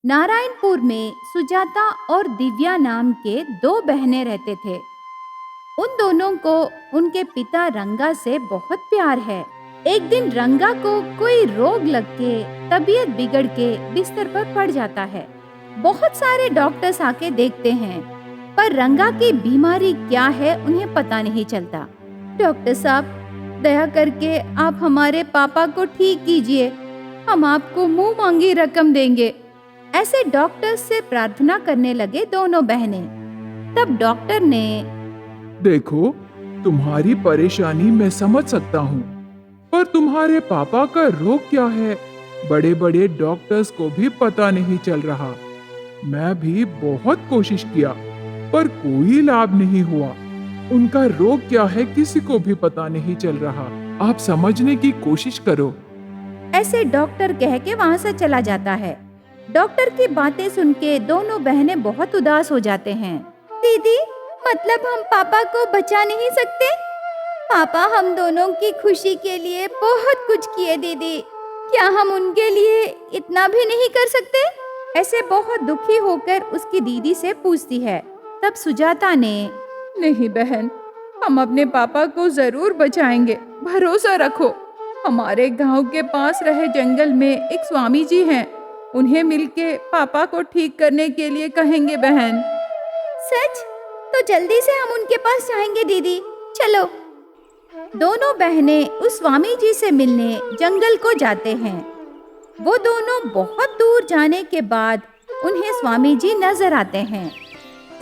नारायणपुर में सुजाता और दिव्या नाम के दो बहनें रहते थे। उन दोनों को उनके पिता रंगा से बहुत प्यार है। एक दिन रंगा को कोई रोग लग के तबीयत बिगड़ के बिस्तर पर पड़ जाता है। बहुत सारे डॉक्टर्स आके देखते हैं, पर रंगा की बीमारी क्या है उन्हें पता नहीं चलता। डॉक्टर साहब, दया करके आप हमारे पापा को ठीक कीजिए, हम आपको मुंह मांगी रकम देंगे। ऐसे डॉक्टर से प्रार्थना करने लगे दोनों बहनें। तब डॉक्टर ने, देखो, तुम्हारी परेशानी मैं समझ सकता हूँ, पर तुम्हारे पापा का रोग क्या है, बड़े बड़े डॉक्टर्स को भी पता नहीं चल रहा। मैं भी बहुत कोशिश किया, पर कोई लाभ नहीं हुआ। उनका रोग क्या है किसी को भी पता नहीं चल रहा। आप समझने की कोशिश करो। ऐसे डॉक्टर कह के वहाँ से चला जाता है। डॉक्टर की बातें सुन के दोनों बहनें बहुत उदास हो जाते हैं। दीदी, मतलब हम पापा को बचा नहीं सकते? पापा हम दोनों की खुशी के लिए बहुत कुछ किए दीदी, क्या हम उनके लिए इतना भी नहीं कर सकते? ऐसे बहुत दुखी होकर उसकी दीदी से पूछती है। तब सुजाता ने, नहीं बहन, हम अपने पापा को जरूर बचाएंगे, भरोसा रखो। हमारे गांव के पास रहे जंगल में एक स्वामी जी हैं, उन्हें मिलके पापा को ठीक करने के लिए कहेंगे बहन। सच? तो जल्दी से हम उनके पास जाएंगे दीदी, चलो। दोनों बहनें उस स्वामी जी से मिलने जंगल को जाते हैं। वो दोनों बहुत दूर जाने के बाद उन्हें स्वामी जी नजर आते हैं।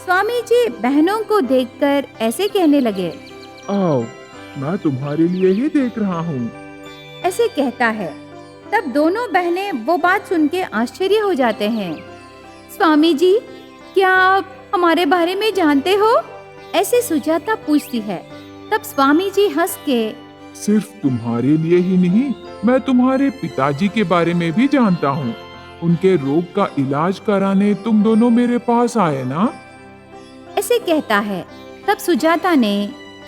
स्वामी जी बहनों को देखकर ऐसे कहने लगे, आओ, मैं तुम्हारे लिए ही देख रहा हूँ। ऐसे कहता है। तब दोनों बहनें वो बात सुन के आश्चर्य हो जाते हैं। स्वामी जी, क्या आप हमारे बारे में जानते हो? ऐसे सुजाता पूछती है। तब स्वामी जी हंस के, सिर्फ तुम्हारे लिए ही नहीं, मैं तुम्हारे पिताजी के बारे में भी जानता हूँ। उनके रोग का इलाज कराने तुम दोनों मेरे पास आए ना? ऐसे कहता है। तब सुजाता ने,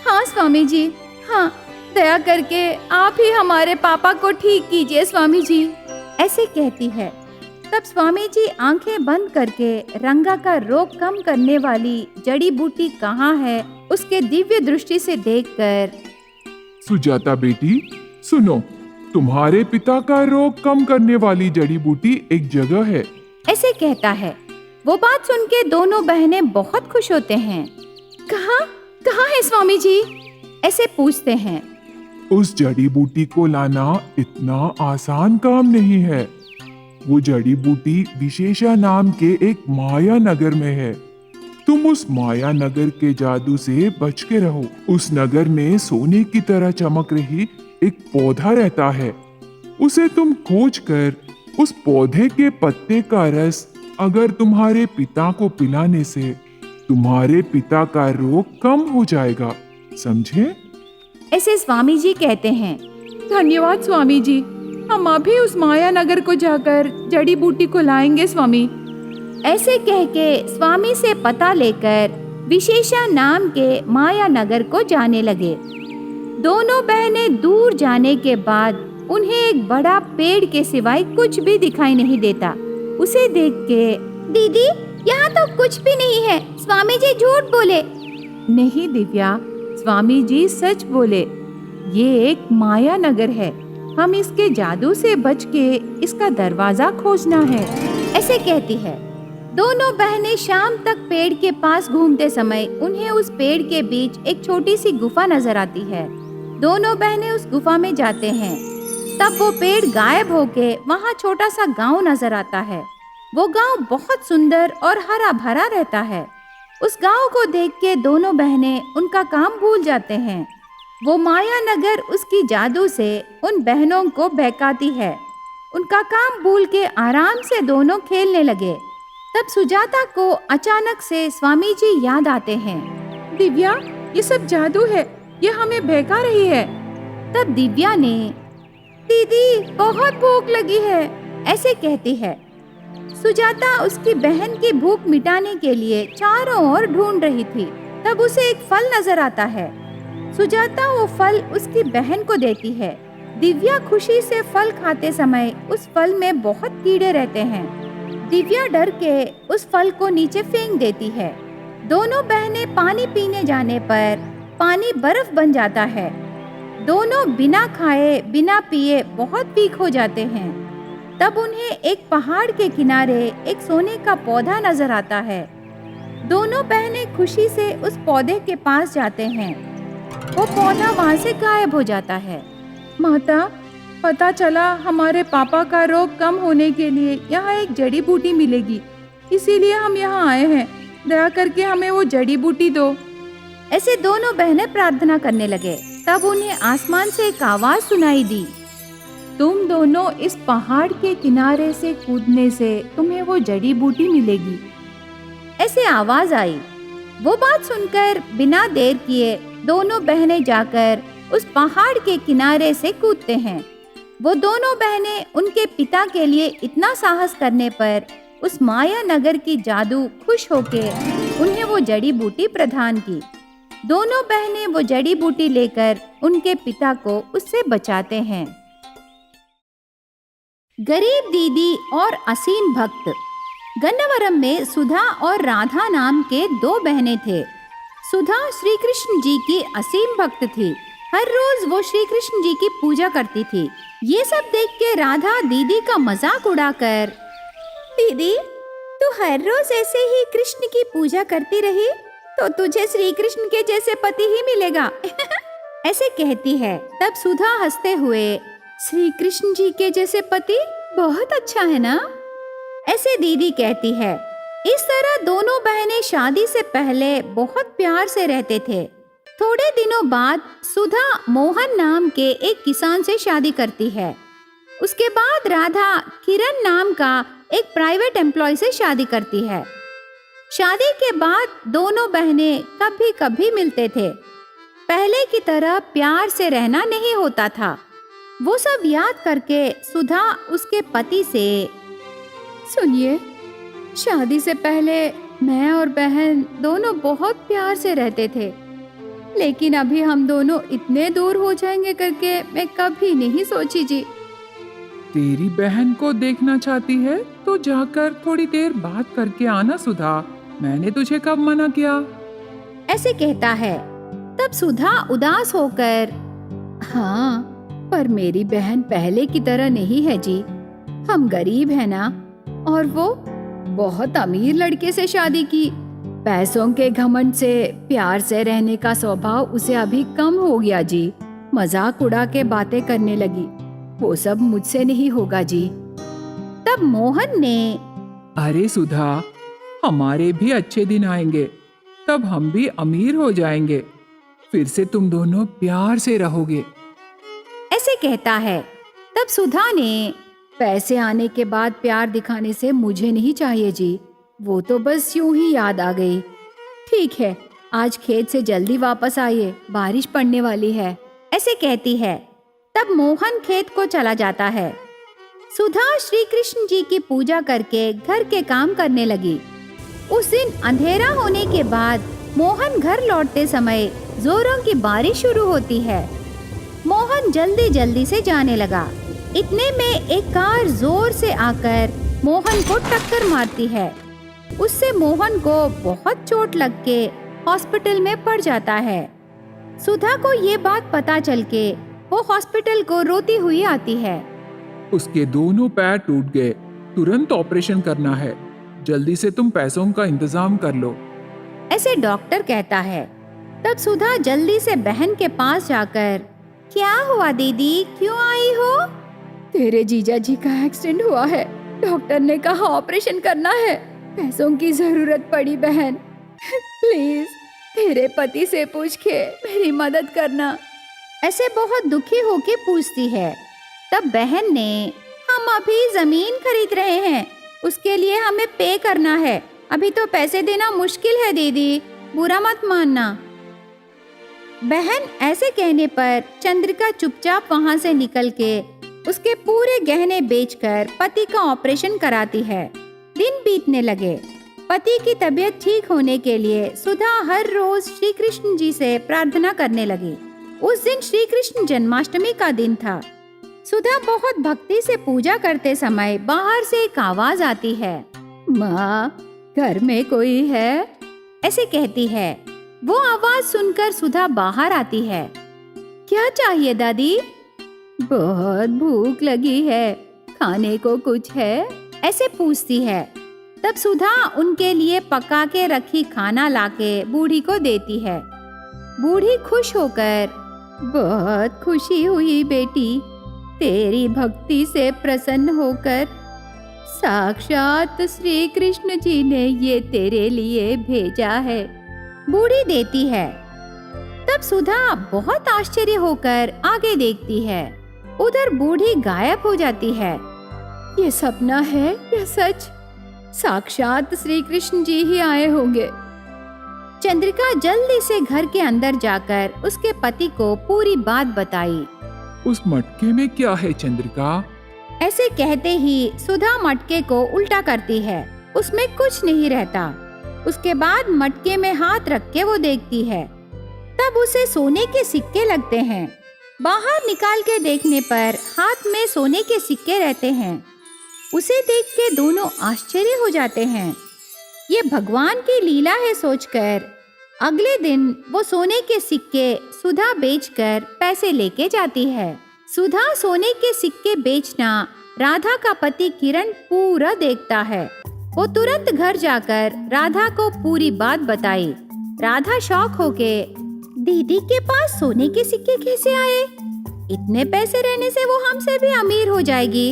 हाँ स्वामी जी, हाँ, दया करके आप ही हमारे पापा को ठीक कीजिए स्वामी जी, ऐसे कहती है। तब स्वामी जी आंखें बंद करके रंगा का रोग कम करने वाली जड़ी बूटी कहाँ है उसके दिव्य दृष्टि से देखकर, सुजाता बेटी, सुनो, तुम्हारे पिता का रोग कम करने वाली जड़ी बूटी एक जगह है, ऐसे कहता है। वो बात सुन के दोनों बहनें बहुत खुश होते हैं। कहाँ कहाँ है स्वामी जी? ऐसे पूछते हैं। उस जड़ी बूटी को लाना इतना आसान काम नहीं है। वो जड़ी बूटी विशेषा नाम के एक माया नगर में है। तुम उस माया नगर के जादू से बच के रहो। उस नगर में सोने की तरह चमक रही एक पौधा रहता है। उसे तुम खोज कर उस पौधे के पत्ते का रस अगर तुम्हारे पिता को पिलाने से तुम्हारे पिता का रोग कम हो जाएगा, समझे? ऐसे स्वामी जी कहते हैं। धन्यवाद स्वामी जी, हम अभी उस माया नगर को जाकर जड़ी बूटी को लाएंगे स्वामी। ऐसे कह के स्वामी से पता लेकर विशेषा नाम के माया नगर को जाने लगे। दोनों बहनें दूर जाने के बाद उन्हें एक बड़ा पेड़ के सिवाय कुछ भी दिखाई नहीं देता। उसे देख के, दीदी, यहाँ तो कुछ भी नहीं है, स्वामी जी झूठ बोले। नहीं दिव्या, स्वामी जी सच बोले। ये एक माया नगर है, हम इसके जादू से बच के इसका दरवाजा खोजना है, ऐसे कहती है। दोनों बहनें शाम तक पेड़ के पास घूमते समय उन्हें उस पेड़ के बीच एक छोटी सी गुफा नजर आती है। दोनों बहनें उस गुफा में जाते हैं। तब वो पेड़ गायब होके वहाँ छोटा सा गांव नजर आता है। वो गांव बहुत सुंदर और हरा भरा रहता है। उस गांव को देख के दोनों बहनें उनका काम भूल जाते हैं। वो माया नगर उसकी जादू से उन बहनों को बहकाती है। उनका काम भूल के आराम से दोनों खेलने लगे। तब सुजाता को अचानक से स्वामी जी याद आते हैं। दिव्या, ये सब जादू है, ये हमें बहका रही है। तब दिव्या ने, दीदी बहुत भूख लगी है, ऐसे कहती है। सुजाता उसकी बहन की भूख मिटाने के लिए चारों ओर ढूंढ रही थी। तब उसे एक फल नजर आता है। सुजाता वो फल उसकी बहन को देती है। दिव्या खुशी से फल खाते समय उस फल में बहुत कीड़े रहते हैं। दिव्या डर के उस फल को नीचे फेंक देती है। दोनों बहनें पानी पीने जाने पर पानी बर्फ बन जाता है। दोनों बिना खाए बिना पिए बहुत वीक हो जाते हैं। तब उन्हें एक पहाड़ के किनारे एक सोने का पौधा नजर आता है। दोनों बहनें खुशी से उस पौधे के पास जाते हैं। वो पौधा वहां से गायब हो जाता है। माता, पता चला हमारे पापा का रोग कम होने के लिए यहाँ एक जड़ी बूटी मिलेगी, इसीलिए हम यहाँ आए हैं। दया करके हमें वो जड़ी बूटी दो। ऐसे दोनों बहनें प्रार्थना करने लगे। तब उन्हें आसमान से एक आवाज सुनाई दी, तुम दोनों इस पहाड़ के किनारे से कूदने से तुम्हें वो जड़ी बूटी मिलेगी। ऐसे आवाज आई। वो बात सुनकर बिना देर किए दोनों बहनें जाकर उस पहाड़ के किनारे से कूदते हैं। वो दोनों बहनें उनके पिता के लिए इतना साहस करने पर उस माया नगर की जादू खुश होके उन्हें वो जड़ी बूटी प्रदान की। दोनों बहनें वो जड़ी बूटी लेकर उनके पिता को उससे बचाते हैं। गरीब दीदी और असीम भक्त। गन्नवरम में सुधा और राधा नाम के दो बहनें थे। सुधा श्री कृष्ण जी की असीम भक्त थी। हर रोज वो श्री कृष्ण जी की पूजा करती थी। ये सब देख के राधा दीदी का मजाक उड़ाकर, दीदी तू हर रोज ऐसे ही कृष्ण की पूजा करती रही तो तुझे श्री कृष्ण के जैसे पति ही मिलेगा ऐसे कहती है। तब सुधा हंसते हुए, श्री कृष्ण जी के जैसे पति बहुत अच्छा है ना, ऐसे दीदी कहती है। इस तरह दोनों बहनें शादी से पहले बहुत प्यार से रहते थे। थोड़े दिनों बाद सुधा मोहन नाम के एक किसान से शादी करती है। उसके बाद राधा किरण नाम का एक प्राइवेट एम्प्लॉय से शादी करती है। शादी के बाद दोनों बहनें कभी कभी मिलते थे। पहले की तरह प्यार से रहना नहीं होता था। वो सब याद करके सुधा उसके पति से, सुनिए, शादी से पहले मैं और बहन दोनों बहुत प्यार से रहते थे, लेकिन अभी हम दोनों इतने दूर हो जाएंगे करके मैं कभी नहीं सोची जी। तेरी बहन को देखना चाहती है तो जाकर थोड़ी देर बात करके आना सुधा, मैंने तुझे कब मना किया? ऐसे कहता है। तब सुधा उदास होकर, हाँ, पर मेरी बहन पहले की तरह नहीं है जी। हम गरीब है ना, और वो बहुत अमीर लड़के से शादी की। पैसों के घमंड से प्यार से रहने का स्वभाव उसे अभी कम हो गया जी। मजाक उड़ा के बातें करने लगी। वो सब मुझसे नहीं होगा जी। तब मोहन ने, अरे सुधा, हमारे भी अच्छे दिन आएंगे, तब हम भी अमीर हो जाएंगे, फिर से तुम दोनों प्यार से रहोगे, ऐसे कहता है। तब सुधा ने, पैसे आने के बाद प्यार दिखाने से मुझे नहीं चाहिए जी, वो तो बस यूं ही याद आ गई। ठीक है, आज खेत से जल्दी वापस आइए, बारिश पड़ने वाली है, ऐसे कहती है। तब मोहन खेत को चला जाता है। सुधा श्री कृष्ण जी की पूजा करके घर के काम करने लगी। उस दिन अंधेरा होने के बाद मोहन घर लौटते समय जोरों की बारिश शुरू होती है। मोहन जल्दी जल्दी से जाने लगा। इतने में एक कार जोर से आकर मोहन को टक्कर मारती है। उससे मोहन को बहुत चोट लग के हॉस्पिटल में पड़ जाता है। सुधा को ये बात पता चल के वो हॉस्पिटल को रोती हुई आती है। उसके दोनों पैर टूट गए, तुरंत ऑपरेशन करना है, जल्दी से तुम पैसों का इंतजाम कर लो, ऐसे डॉक्टर कहता है। तब सुधा जल्दी से बहन के पास जाकर, क्या हुआ दीदी, क्यों आई हो? तेरे जीजा जी का एक्सीडेंट हुआ है, डॉक्टर ने कहा ऑपरेशन करना है, पैसों की जरूरत पड़ी बहन, प्लीज तेरे पति से पूछ के मेरी मदद करना, ऐसे बहुत दुखी होके पूछती है। तब बहन ने, हम अभी जमीन खरीद रहे हैं, उसके लिए हमें पे करना है, अभी तो पैसे देना मुश्किल है दीदी, बुरा मत मानना। बहन ऐसे कहने पर चंद्रिका चुपचाप वहां से निकल के उसके पूरे गहने बेचकर पति का ऑपरेशन कराती है। दिन बीतने लगे। पति की तबीयत ठीक होने के लिए सुधा हर रोज श्री कृष्ण जी से प्रार्थना करने लगी। उस दिन श्री कृष्ण जन्माष्टमी का दिन था। सुधा बहुत भक्ति से पूजा करते समय बाहर से एक आवाज आती है, माँ, घर में कोई है? ऐसे कहती है। वो आवाज सुनकर सुधा बाहर आती है। क्या चाहिए दादी? बहुत भूख लगी है, खाने को कुछ है? ऐसे पूछती है। तब सुधा उनके लिए पका के रखी खाना लाके बूढ़ी को देती है। बूढ़ी खुश होकर, बहुत खुशी हुई बेटी, तेरी भक्ति से प्रसन्न होकर साक्षात श्री कृष्ण जी ने ये तेरे लिए भेजा है, बूढ़ी देती है। तब सुधा बहुत आश्चर्य होकर आगे देखती है। उधर बूढ़ी गायब हो जाती है। ये सपना है या सच? साक्षात श्री कृष्ण जी ही आए होंगे। चंद्रिका जल्दी से घर के अंदर जाकर उसके पति को पूरी बात बताई। उस मटके में क्या है चंद्रिका? ऐसे कहते ही सुधा मटके को उल्टा करती है। उसमें कुछ नहीं रहता। उसके बाद मटके में हाथ रख के वो देखती है। तब उसे सोने के सिक्के लगते हैं। बाहर निकाल के देखने पर हाथ में सोने के सिक्के रहते हैं। उसे देख के दोनों आश्चर्य हो जाते हैं। ये भगवान की लीला है सोचकर अगले दिन वो सोने के सिक्के सुधा बेचकर पैसे लेके जाती है। सुधा सोने के सिक्के बेचना राधा का पति किरण पूरा देखता है। वो तुरंत घर जाकर राधा को पूरी बात बताई। राधा शॉक होके, दीदी के पास सोने के सिक्के कैसे आए? इतने पैसे रहने से वो हमसे भी अमीर हो जाएगी।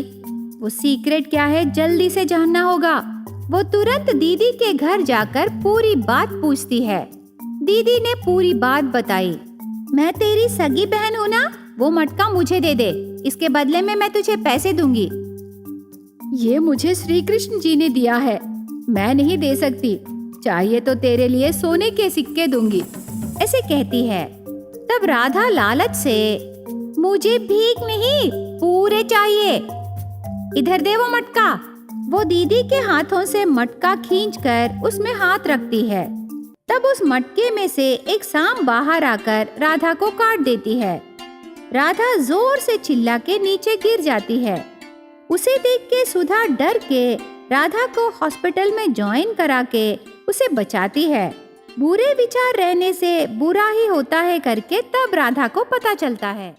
वो सीक्रेट क्या है जल्दी से जानना होगा। वो तुरंत दीदी के घर जाकर पूरी बात पूछती है। दीदी ने पूरी बात बताई। मैं तेरी सगी बहन हूँ ना, वो मटका मुझे दे दे, इसके बदले में मैं तुझे पैसे दूंगी। ये मुझे श्री कृष्ण जी ने दिया है, मैं नहीं दे सकती। चाहिए तो तेरे लिए सोने के सिक्के दूंगी, ऐसे कहती है। तब राधा लालच से, मुझे भीख नहीं, पूरे चाहिए, इधर दे वो मटका। वो दीदी के हाथों से मटका खींचकर उसमें हाथ रखती है। तब उस मटके में से एक सांप बाहर आकर राधा को काट देती है। राधा जोर से चिल्ला के नीचे गिर जाती है। उसे देख के सुधा डर के राधा को हॉस्पिटल में ज्वाइन करा के उसे बचाती है। बुरे विचार रहने से बुरा ही होता है करके तब राधा को पता चलता है।